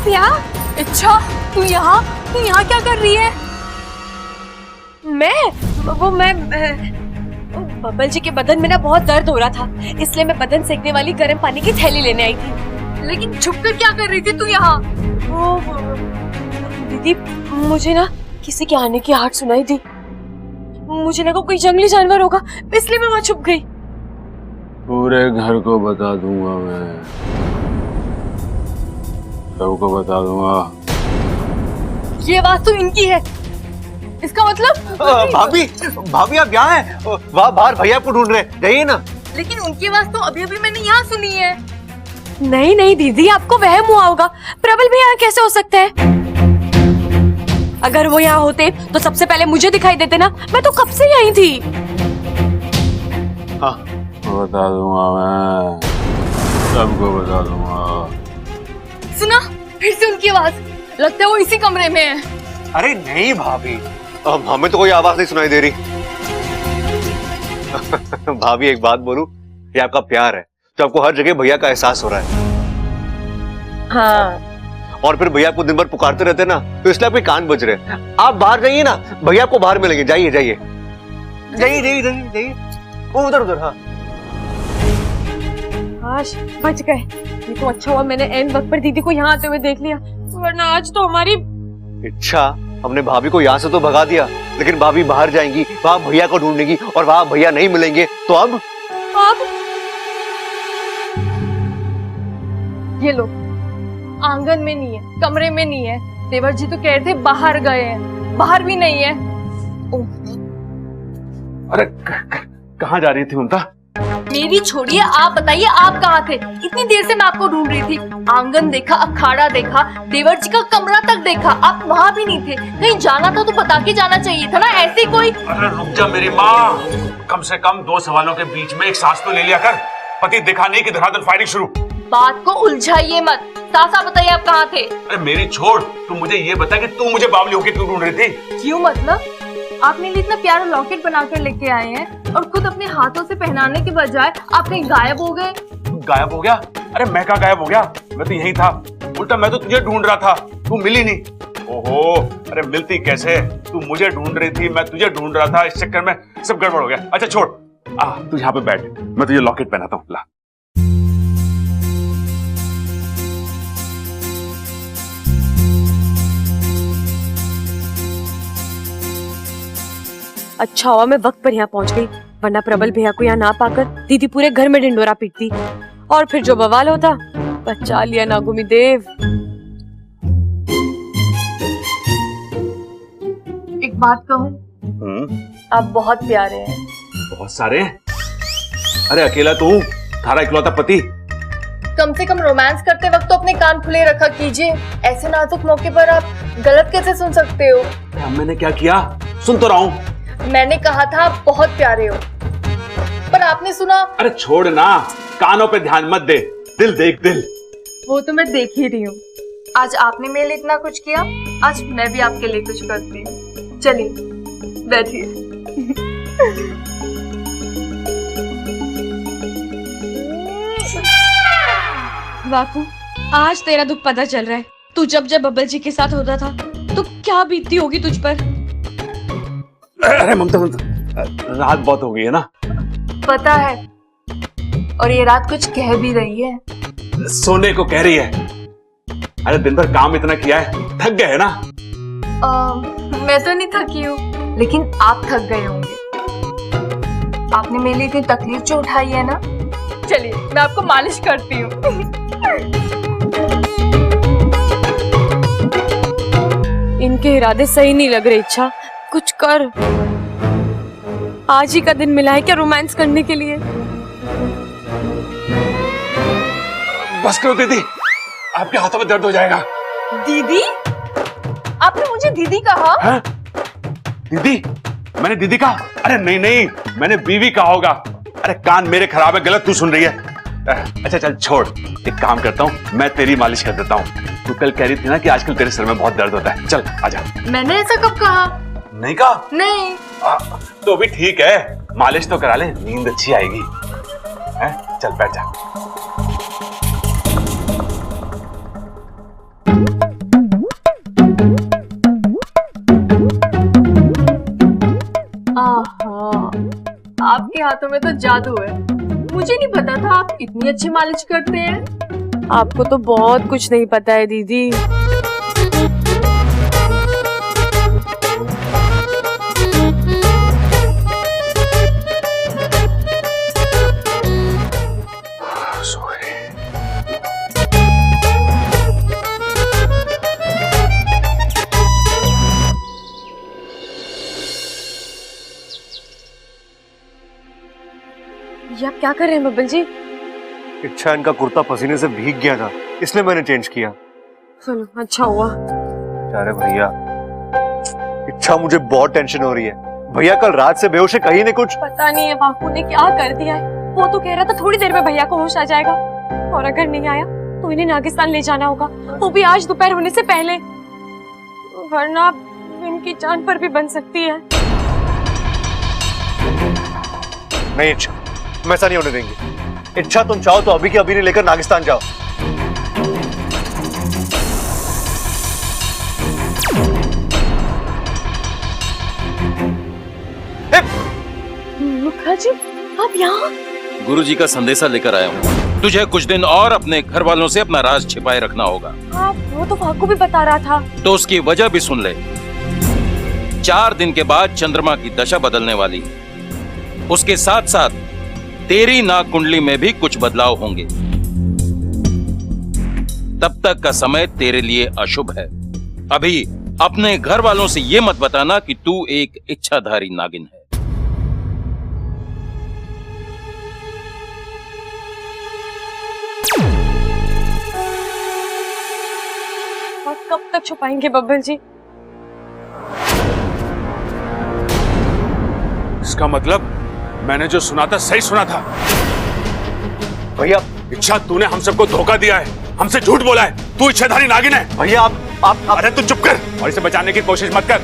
आप यहाँ? अच्छा, तू यहाँ क्या कर रही है? मैं बबल जी के बदन में ना बहुत दर्द हो रहा था, इसलिए मैं बदन सेकने वाली गर्म पानी की थैली लेने आई थी। लेकिन छुपकर क्या कर रही थी तू यहाँ? दीदी, मुझे ना किसी के आने की आहट सुनाई दी। मुझे लगा कोई जंगली जानवर होगा, इसलिए मैं वहाँ छुप गई। पूरे घर को बता दूंगा मैं, सबको बता दूंगा। ये आवाज तो इनकी है, इसका मतलब भाभी आप यहाँ हैं? वहाँ बाहर भैया को ढूंढ रहे, जाइए ना। लेकिन उनकी आवाज तो अभी मैंने यहाँ सुनी है। नहीं दीदी, आपको वहम हुआ होगा। प्रबल भी यहाँ कैसे हो सकते हैं? अगर वो यहाँ होते तो सबसे पहले मुझे दिखाई देते ना, मैं तो कब से यहीं थी। हाँ बता दूंगा मैं, सबको बता दूंगा। सुना फिर से उनकी आवाज, लगता है वो इसी कमरे में है। अरे नहीं भाभी, हमें तो कोई आवाज नहीं सुनाई दे रही। भाभी एक बात बोलूं, ये आपका प्यार है तो आपको हर जगह भैया का एहसास हो रहा है। हाँ, और फिर भैया आपको दिन भर पुकारते रहते ना, तो इसलिए आपके कान बज रहे। आप बाहर जाइए ना, भैया आपको बाहर मिलेंगे। जाइए जाइए जाइए जाइए जाइए, वो उधर। हाँ आज बच गए। ये तो अच्छा हुआ मैंने एन वक्त पर दीदी को यहाँ आते हुए देख लिया, वरना आज तो हमारी। अच्छा, हमने भाभी को यहाँ से तो भगा दिया, लेकिन भाभी बाहर जाएंगी, वहाँ भैया को ढूंढेंगी, और वहाँ भैया नहीं मिलेंगे तो अब ये लो, आंगन में नहीं है, कमरे में नहीं है। देवर जी तो कह रहे थे बाहर गए हैं, बाहर भी नहीं है। अरे कहाँ जा रही थी ममता? मेरी छोड़िए, आप बताइए आप कहाँ थे? इतनी देर से मैं आपको ढूंढ रही थी। आंगन देखा, अखाड़ा देखा, देवर जी का कमरा तक देखा, आप वहाँ भी नहीं थे। कहीं जाना था तो बता के जाना चाहिए था ना, ऐसे कोई। अरे रुक जा मेरी माँ, कम से कम दो सवालों के बीच में एक सांस तो ले लिया कर। पति दिखा नहीं कि धड़ाधड़ फायरिंग शुरू। बात को उलझाइए मत, साफ बताइए आप कहाँ थे? अरे मेरी छोड़, तू मुझे ये बता कि तू मुझे बावली होके क्यों ढूंढ रही थी? क्यों मतलब? आप मेरे लिए इतना प्यारा लॉकेट बनाकर लेके आए हैं और खुद अपने हाथों से पहनाने के बजाय आप कहीं गायब हो गए। गायब हो गया? अरे मैं कहाँ गायब हो गया, मैं तो यही था। उल्टा मैं तो तुझे ढूंढ रहा था, तू मिली नहीं। ओहो, अरे मिलती कैसे? तू मुझे ढूंढ रही थी, मैं तुझे ढूंढ रहा था, इस चक्कर में सब गड़बड़ हो गया। अच्छा छोड़, तू यहाँ पे बैठ, मैं तुझे लॉकेट पहनाता हूँ। ला। अच्छा हुआ मैं वक्त पर यहाँ पहुँच गई, वरना प्रबल भैया को यहाँ ना पाकर दीदी पूरे घर में ढिंडोरा पीटती, और फिर जो बवाल होता। बचा लिया ना गुमिदेव। एक बात कहूँ, आप बहुत प्यारे हैं। बहुत सारे? अरे अकेला तू, थारा इकलौता पति। कम से कम रोमांस करते वक्त तो अपने कान खुले रखा कीजिए। ऐसे नाजुक मौके पर आप गलत कैसे सुन सकते हो? मैंने क्या किया? सुन तो रहा हूँ। मैंने कहा था आप बहुत प्यारे हो, पर आपने सुना। अरे छोड़ ना, कानों पे ध्यान मत दे, दिल देख दिल। वो तो मैं देख ही रही हूँ। आज आपने मेरे लिए इतना कुछ किया, आज मैं भी आपके लिए कुछ करती हूँ। चलिए बैठिए। बापू, आज तेरा दुख पता चल रहा है। तू जब बबल जी के साथ होता था तो क्या बीतती होगी तुझ पर। अरे ममता, रात बहुत हो गई है ना। पता है, और ये रात कुछ कह भी रही है। सोने को कह रही है। अरे दिन भर काम इतना किया है, थक गए है ना। मैं तो नहीं थकी हूँ, लेकिन आप थक गए होंगे। आपने मेरे लिए इतनी तकलीफ जो उठाई है ना। चलिए मैं आपको मालिश करती हूँ। इनके इरादे सही नहीं लग रहे। इच्छा कुछ कर, आज ही का दिन मिला है क्या रोमांस करने के लिए? बस करो दीदी, आपके हाथों में दर्द हो जाएगा। दीदी? आपने मुझे दीदी कहा? है? दीदी? मैंने दीदी कहा? अरे नहीं, मैंने बीवी कहा होगा। अरे कान मेरे खराब है, गलत तू सुन रही है। अच्छा चल छोड़, एक काम करता हूँ, मैं तेरी मालिश कर देता हूँ। तू कल कह रही थी ना कि आजकल तेरे सिर में बहुत दर्द होता है। चल आजा। मैंने ऐसा कब कहा? नहीं कहा? नहीं। तो भी ठीक है, मालिश तो करा ले, नींद अच्छी आएगी। है? चल बैठ जा। आहा, आपके हाथों में तो जादू है। मुझे नहीं पता था आप इतनी अच्छी मालिश करते हैं। आपको तो बहुत कुछ नहीं पता है दीदी। ये आप क्या कर रहे हैं बब्बल जी? इच्छा इनका कुर्ता पसीने से भीग गया था, इसलिए मैंने चेंज किया। चलो अच्छा हुआ। अरे भैया, इच्छा मुझे बहुत टेंशन हो रही है। भैया कल रात से बेहोश है, कहीं ने कुछ पता नहीं है बापू ने क्या कर दिया है। वो तो कह रहा था थोड़ी देर में भैया को होश आ जाएगा, और अगर नहीं आया तो इन्हें नागिस्तान ले जाना होगा, वो भी आज दोपहर होने से पहले, वरना इनकी जान पर भी बन सकती है। नहीं इच्छा, हम ऐसा नहीं होने देंगे। इच्छा तुम चाहो तो अभी के अभी नहीं लेकर नागिस्तान जाओ। मुखा जी, आप यहाँ? गुरुजी का संदेशा लेकर आया हूँ। तुझे कुछ दिन और अपने घर वालों से अपना राज छिपाए रखना होगा। आप वो तो फाकू भी बता रहा था। तो उसकी वजह भी सुन ले। 4 दिन के बाद चंद्रमा की दशा बदलने वाली है। उसके साथ साथ तेरी नाग कुंडली में भी कुछ बदलाव होंगे। तब तक का समय तेरे लिए अशुभ है। अभी अपने घर वालों से ये मत बताना कि तू एक इच्छाधारी नागिन है। और कब तक छुपाएंगे बब्बल जी? इसका मतलब मैंने जो सुना था सही सुना था। भैया, इच्छा, तूने हम सबको धोखा दिया है, हमसे झूठ बोला है। तू इच्छाधारी नागिन है। भैया आप अरे तू चुप कर और इसे बचाने की कोशिश मत कर।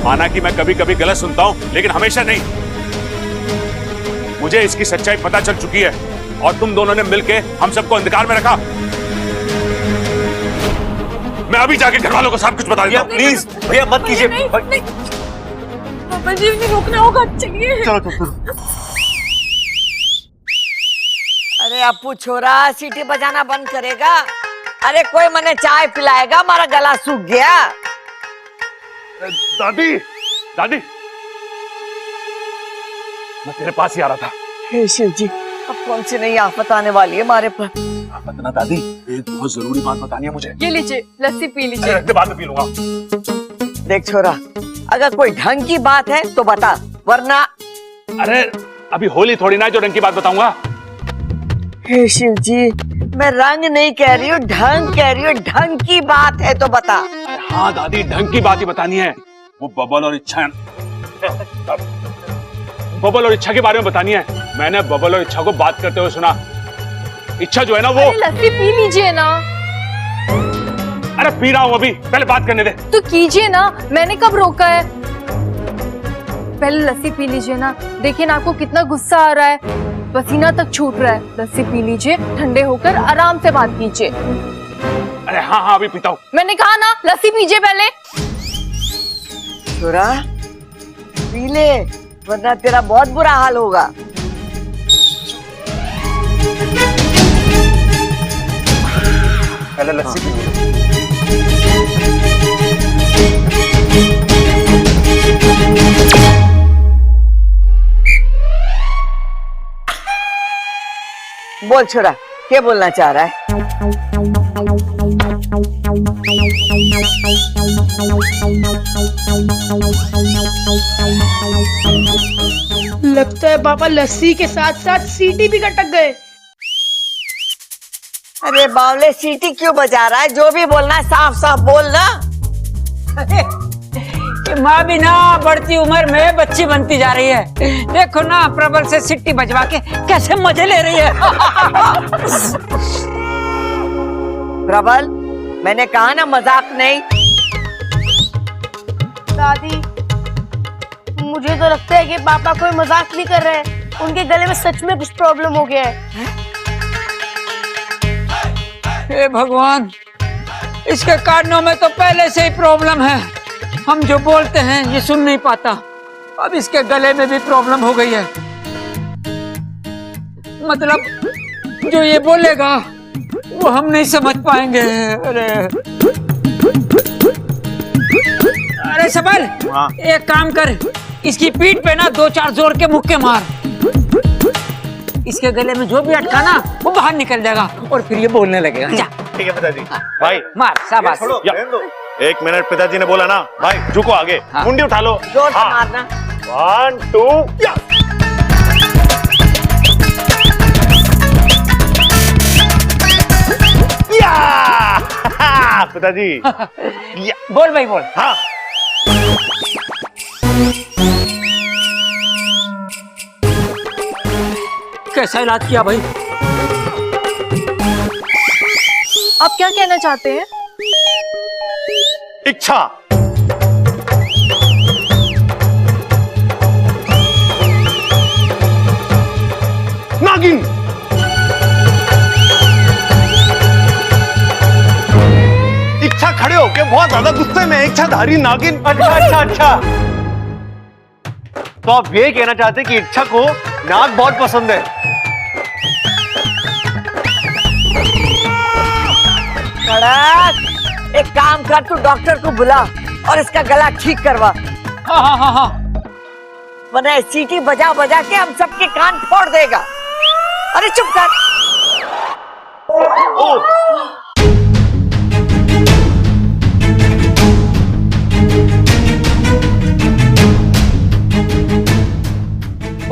माना कि मैं कभी कभी गलत सुनता हूं, लेकिन हमेशा नहीं। मुझे इसकी सच्चाई पता चल चुकी है और तुम दोनों ने मिलकर हम सबको अंधकार में रखा। मैं अभी जाके घर वालों को सब कुछ बता देता हूं। प्लीज भैया मत कीजिए। बब्बल जी, इन्हें रोकना होगा। चलिए चलो। अरे अपू छोरा, सीटी बजाना बंद करेगा? अरे कोई मने चाय पिलाएगा, हमारा गला सूख गया। दादी, दादी, मैं तेरे पास ही आ रहा था। हे शिव जी, अब कौन सी नई आफत आने वाली है हमारे पर? पता दादी, एक बहुत जरूरी बात बतानी है मुझे। ये लीजिए, लस्सी पी लीजिए। रखते बाद में पी लूंगा। देख छोरा, अगर कोई ढंग की बात है तो बता, वरना। अरे अभी होली थोड़ी ना जो रंग की बात बताऊंगा। हे शिव जी, मैं रंग नहीं कह रही हूँ, ढंग कह रही हूँ। ढंग की बात है तो बता। हाँ दादी, ढंग की बात ही बतानी है। वो बबल और इच्छा, बबल और इच्छा के बारे में बतानी है। मैंने बबल और इच्छा को बात करते हुए सुना। इच्छा जो है ना, वो लस्सी पी लीजिए ना। अरे पी रहा हूँ अभी, पहले बात करने दे। तो कीजिए ना, मैंने कब रोका है? पहले लस्सी पी लीजिए ना। देखिए ना आपको कितना गुस्सा आ रहा है, पसीना तक छूट रहा है। लस्सी पी लीजिए, ठंडे होकर आराम से बात कीजिए। अरे हाँ अभी पीता हूँ। मैंने कहा ना, लस्सी पीजिए पहले। छोरा पी ले, वरना तेरा बहुत बुरा हाल होगा। पहले लस्सी पी लो। बोल छोरा, क्या बोलना चाह रहा है? लगता है पापा लस्सी के साथ साथ सीटी भी कटक गए। अरे बावले, सीटी क्यों बजा रहा है? जो भी बोलना है साफ साफ बोल ना। माँ भी ना बढ़ती उम्र में बच्ची बनती जा रही है। देखो ना, प्रबल से सीटी बजवा के कैसे मजे ले रही है। प्रबल, मैंने कहा ना मजाक नहीं। दादी, मुझे तो लगता है कि पापा कोई मजाक नहीं कर रहे हैं। उनके गले में सच में कुछ प्रॉब्लम हो गया है। हे भगवान, इसके कानों में तो पहले से ही प्रॉब्लम है। हम जो बोलते हैं ये सुन नहीं पाता। अब इसके गले में भी प्रॉब्लम हो गई है। मतलब जो ये बोलेगा वो हम नहीं समझ पाएंगे। अरे सबल, एक काम कर, इसकी पीठ पे ना 2-4 जोर के मुक्के मार। इसके गले में जो भी अटका ना वो बाहर निकल जाएगा और फिर ये बोलने लगेगा। जा। ठीक है पिताजी। भाई मार, शाबाश। एक मिनट, पिताजी ने बोला ना, भाई झुको आगे, हाँ। मुंडी उठा लो। जोर से मारना। 1 2 या। पिताजी। या। बोल भाई बोल। हाँ। कैसा इलाज किया भाई? आप क्या कहना चाहते हैं? इच्छा। नागिन। इच्छा खड़े होके बहुत ज्यादा गुस्से में, इच्छाधारी नागिन। अच्छा अच्छा अच्छा, तो आप ये कहना चाहते हैं कि इच्छा को नाग बहुत पसंद है। कड़क, एक काम कर, तू डॉक्टर को बुला और इसका गला ठीक करवा, हाँ हाँ हाँ हाँ। वरना सीटी बजा बजा के हम सबके कान फोड़ देगा। अरे चुप कर।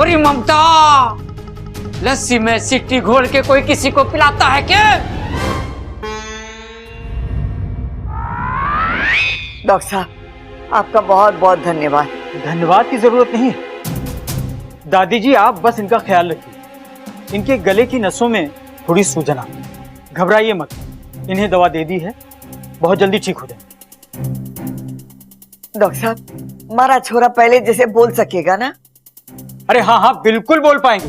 अरे ममता, लस्सी में सिट्टी घोल के कोई किसी को पिलाता है क्या? डॉक्टर साहब, आपका बहुत बहुत धन्यवाद। धन्यवाद की जरूरत नहीं है दादी जी, आप बस इनका ख्याल रखिए। इनके गले की नसों में थोड़ी सूजन आ, घबराइए मत, इन्हें दवा दे दी है, बहुत जल्दी ठीक हो जाए। डॉक्टर साहब, हमारा छोरा पहले जैसे बोल सकेगा ना? अरे हाँ हाँ, बिल्कुल बोल पाएंगे,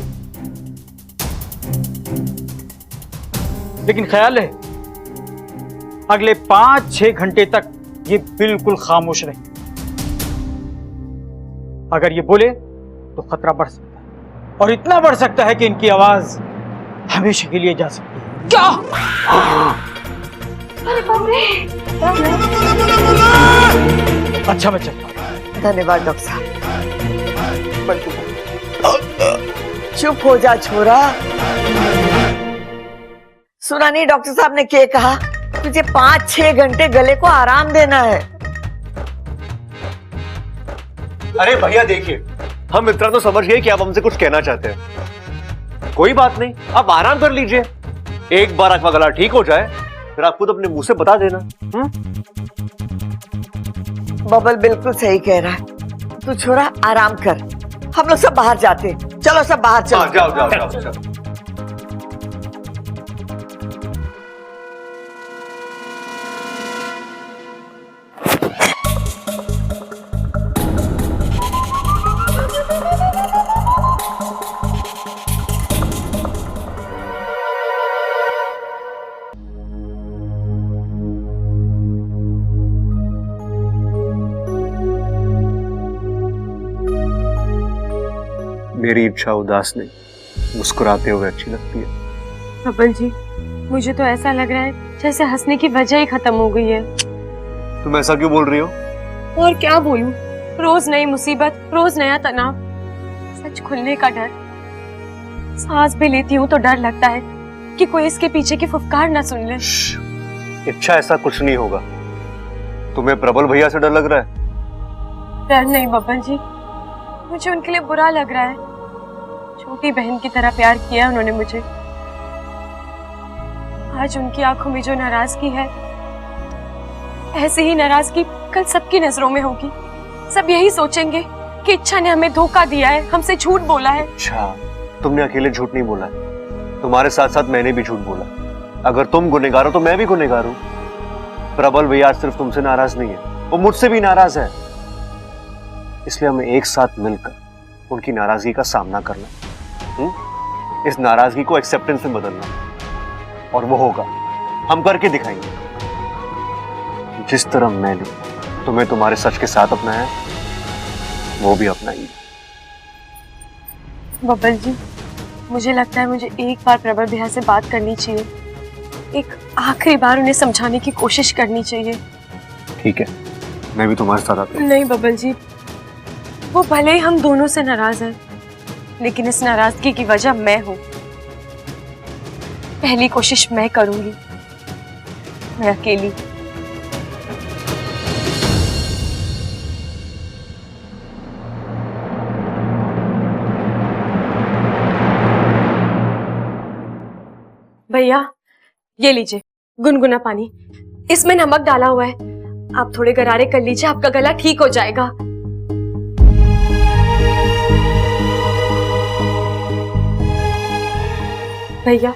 लेकिन ख्याल है अगले 5-6 घंटे तक ये बिल्कुल खामोश रहे। अगर ये बोले तो खतरा बढ़ सकता है, और इतना बढ़ सकता है कि इनकी आवाज हमेशा के लिए जा सकती है। क्या? अच्छा मैं चलता हूं। धन्यवाद डॉक्टर साहब। चुप हो जा छोरा। सुना नहीं डॉक्टर साहब ने क्या कहा? तुझे 5-6 घंटे गले को आराम देना है। अरे भैया देखिए, हम इतना तो समझ गए कि आप हमसे कुछ कहना चाहते हैं। कोई बात नहीं, आप आराम कर लीजिए, एक बार आपका गला ठीक हो जाए फिर आप खुद अपने मुंह से बता देना। बबल बिल्कुल सही कह रहा है, तू छोरा आराम कर, हम लोग सब बाहर जाते हैं। चलो सब बाहर चलो। हाँ, जाओ जाओ जाओ, जाओ। मेरी इच्छा उदास नहीं, मुस्कुराते हुए अच्छी लगती है। बबल जी, मुझे तो ऐसा लग रहा है जैसे हंसने की वजह ही खत्म हो गई है। तुम ऐसा क्यों बोल रही हो? और क्या बोलूं, रोज नई मुसीबत, रोज नया तनाव, सच खुलने का डर। सांस भी लेती हूँ तो डर लगता है कि कोई इसके पीछे की फुफकार ना सुन ले। इच्छा, ऐसा कुछ नहीं होगा। तुम्हें प्रबल भैया से डर लग रहा है? डर नहीं बबल जी, मुझे उनके लिए बुरा लग रहा है। छोटी बहन की तरह प्यार किया उन्होंने मुझे। आज उनकी आंखों में जो नाराजगी है, ऐसी ही नाराजगी कल सबकी नजरों में होगी। सब यही सोचेंगे कि इच्छा ने हमें धोखा दिया है, हमसे झूठ बोला है। अच्छा, तुमने अकेले झूठ नहीं बोला है, तुम्हारे साथ साथ मैंने भी झूठ बोला। अगर तुम गुनहगार हो तो मैं भी गुनहगार हूं। प्रबल भैया सिर्फ तुमसे नाराज नहीं है, वो मुझसे भी नाराज है। इसलिए हमें एक साथ मिलकर उनकी नाराजगी का सामना करना, इस नाराजगी को एक्सेप्टेंस में बदलना, और वो होगा, हम करके दिखाएंगे। जिस तरह मैंने तुम्हें तुम्हारे सच के साथ अपनाया, वो भी अपना ही। बब्बल जी, मुझे लगता है मुझे एक बार प्रबल भैया से बात करनी चाहिए, एक आखिरी बार उन्हें समझाने की कोशिश करनी चाहिए। ठीक है, मैं भी तुम्हारे साथ आता हूँ। नहीं बब्बल जी, वो भले ही हम दोनों से नाराज हैं, लेकिन इस नाराजगी की वजह मैं हूँ। पहली कोशिश मैं करूंगी, मैं अकेली। भैया, ये लीजिए गुनगुना पानी, इसमें नमक डाला हुआ है, आप थोड़े गरारे कर लीजिए, आपका गला ठीक हो जाएगा। भैया,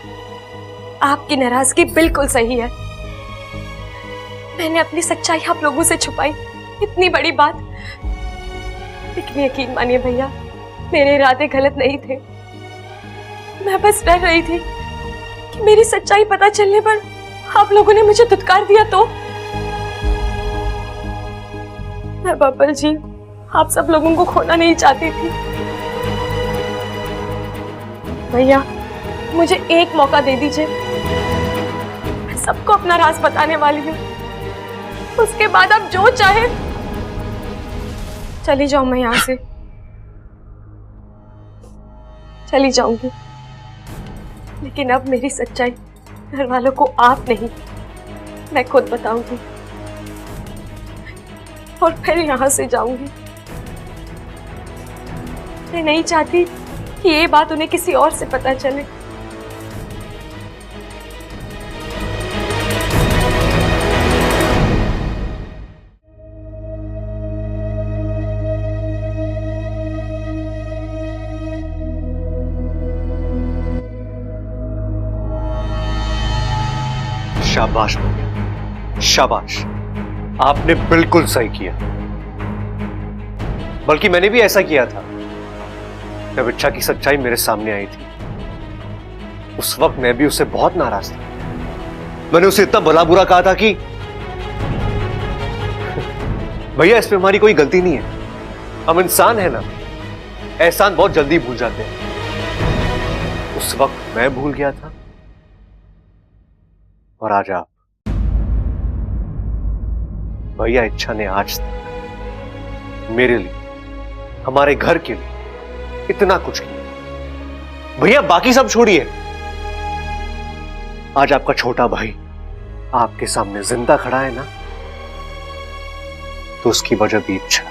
आपकी नाराजगी बिल्कुल सही है। मैंने अपनी सच्चाई आप लोगों से छुपाई, इतनी बड़ी बात। लेकिन यकीन मानिए भैया, मेरे इरादे गलत नहीं थे। मैं बस डर रही थी कि मेरी सच्चाई पता चलने पर आप लोगों ने मुझे धुतकार दिया तो। मैं बब्बल जी, आप सब लोगों को खोना नहीं चाहती थी। भैया, मुझे एक मौका दे दीजिए, मैं सबको अपना राज बताने वाली हूँ। उसके बाद आप जो चाहे। चली जाऊं मैं यहाँ से, चली जाऊंगी, लेकिन अब मेरी सच्चाई घर वालों को आप नहीं, मैं खुद बताऊंगी और फिर यहाँ से जाऊंगी। मैं नहीं चाहती कि ये बात उन्हें किसी और से पता चले। शाबाश भैया, शाबाश, आपने बिल्कुल सही किया। बल्कि मैंने भी ऐसा किया था जब इच्छा की सच्चाई मेरे सामने आई थी। उस वक्त मैं भी उससे बहुत नाराज था। मैंने उसे इतना भला बुरा कहा था कि भैया, इसमें हमारी कोई गलती नहीं है, हम इंसान हैं ना, एहसान बहुत जल्दी भूल जाते हैं। उस वक्त मैं भूल गया था और आज आप। भैया, इच्छा ने आज तक मेरे लिए, हमारे घर के लिए इतना कुछ किया। भैया, बाकी सब छोड़िए, आज आपका छोटा भाई आपके सामने जिंदा खड़ा है ना, तो उसकी वजह भी इच्छा।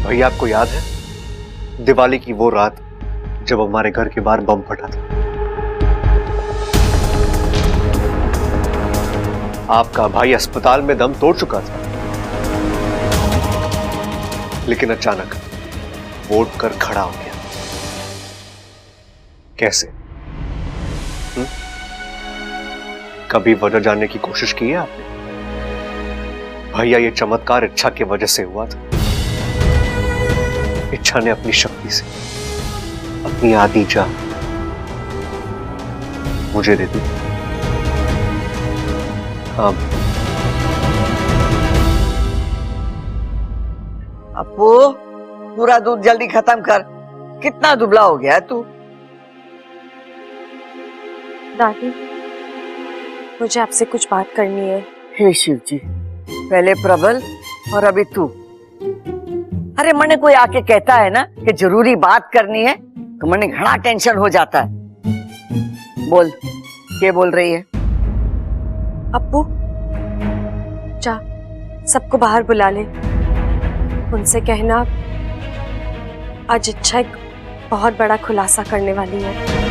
भैया, आपको याद है दिवाली की वो रात जब हमारे घर के बाहर बम फटा था? आपका भाई अस्पताल में दम तोड़ चुका था, लेकिन अचानक वो उठकर खड़ा हो गया। कैसे? कभी वजह जानने की कोशिश की है आपने? भैया, ये चमत्कार इच्छा की वजह से हुआ था। इच्छा ने अपनी शक्ति से अपनी आधी जान मुझे दे दी। हाँ अपू, पूरा दूध जल्दी खत्म कर, कितना दुबला हो गया है तू। दादी, मुझे आपसे कुछ बात करनी है। हे शिव जी, पहले प्रबल और अभी तू। अरे मने कोई आके कहता है ना कि जरूरी बात करनी है तो मने घना टेंशन हो जाता है। बोल, क्या बोल रही है? अप्पू, जा सबको बाहर बुला ले, उनसे कहना आज इच्छा एक बहुत बड़ा खुलासा करने वाली है।